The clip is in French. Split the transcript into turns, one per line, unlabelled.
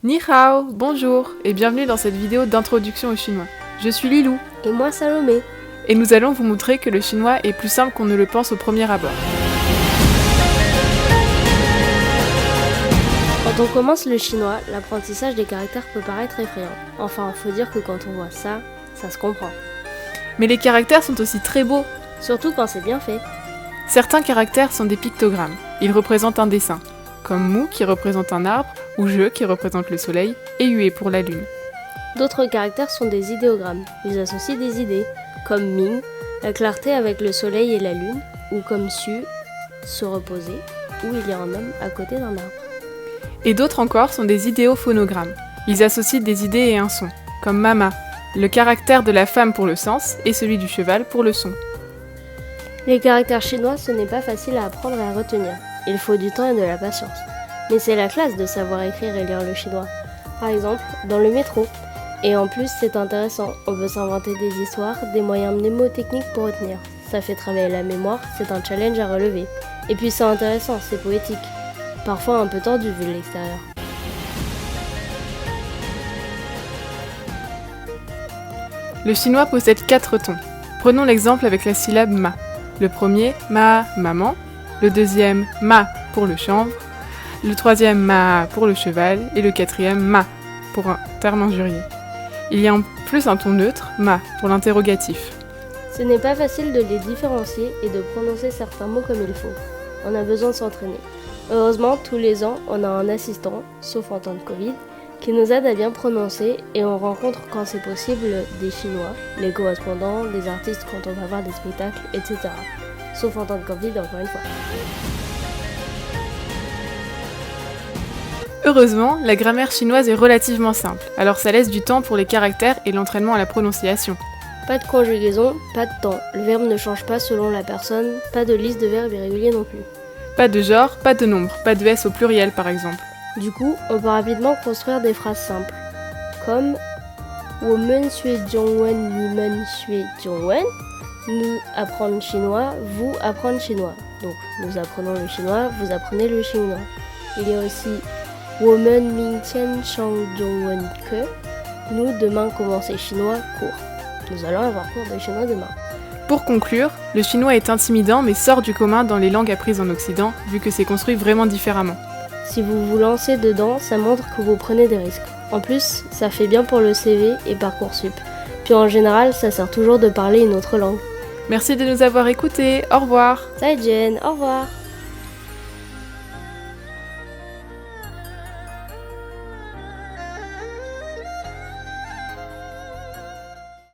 Ni hao, bonjour et bienvenue dans cette vidéo d'introduction au chinois. Je suis Lilou
Et moi Salomé.
et nous allons vous montrer que le chinois est plus simple qu'on ne le pense au premier abord.
Quand on commence le chinois, l'apprentissage des caractères peut paraître effrayant. Enfin, faut dire que quand on voit ça, ça se comprend.
Mais les caractères sont aussi très beaux.
Surtout quand c'est bien fait.
Certains caractères sont des pictogrammes. Ils représentent un dessin, comme Mu qui représente un arbre, ou Je qui représente le soleil, et Yue pour la lune.
D'autres caractères sont des idéogrammes. Ils associent des idées, comme Ming, la clarté avec le soleil et la lune, ou comme Su, se reposer, où il y a un homme à côté d'un arbre.
Et d'autres encore sont des idéophonogrammes. Ils associent des idées et un son, comme Mama, le caractère de la femme pour le sens et celui du cheval pour le son.
Les caractères chinois, ce n'est pas facile à apprendre et à retenir. Il faut du temps et de la patience. Mais c'est la classe de savoir écrire et lire le chinois. Par exemple, dans le métro. Et en plus, c'est intéressant. On peut s'inventer des histoires, des moyens mnémotechniques pour retenir. Ça fait travailler la mémoire, c'est un challenge à relever. Et puis c'est intéressant, c'est poétique. Parfois un peu tendu vu de l'extérieur.
Le chinois possède 4 tons. Prenons l'exemple avec la syllabe ma. Le premier, ma, maman. Le deuxième, ma pour le chanvre. Le troisième, ma pour le cheval. Et le quatrième, ma pour un terme injurié. Il y a en plus un ton neutre, ma pour l'interrogatif.
Ce n'est pas facile de les différencier et de prononcer certains mots comme il faut. On a besoin de s'entraîner. Heureusement, tous les ans, on a un assistant, sauf en temps de Covid, qui nous aide à bien prononcer et on rencontre quand c'est possible des Chinois, les correspondants, des artistes quand on va voir des spectacles, etc. Sauf en temps de Covid, encore une fois.
Heureusement, la grammaire chinoise est relativement simple, alors ça laisse du temps pour les caractères et l'entraînement à la prononciation.
Pas de conjugaison, pas de temps. Le verbe ne change pas selon la personne, pas de liste de verbes irréguliers non plus.
Pas de genre, pas de nombre, pas de S au pluriel par exemple.
Du coup, on peut rapidement construire des phrases simples, comme 我们学中文，你们学中文. Nous apprendre chinois, vous apprendre chinois. Donc, nous apprenons le chinois, vous apprenez le chinois. Il y a aussi 我们明天上中文课. Nous demain commencer chinois cours. Nous allons avoir cours de chinois demain.
Pour conclure, le chinois est intimidant mais sort du commun dans les langues apprises en Occident, vu que c'est construit vraiment différemment.
Si vous vous lancez dedans, ça montre que vous prenez des risques. En plus, ça fait bien pour le CV et Parcoursup. Puis en général, ça sert toujours de parler une autre langue.
Merci de nous avoir écoutés, au revoir.
再见, au revoir.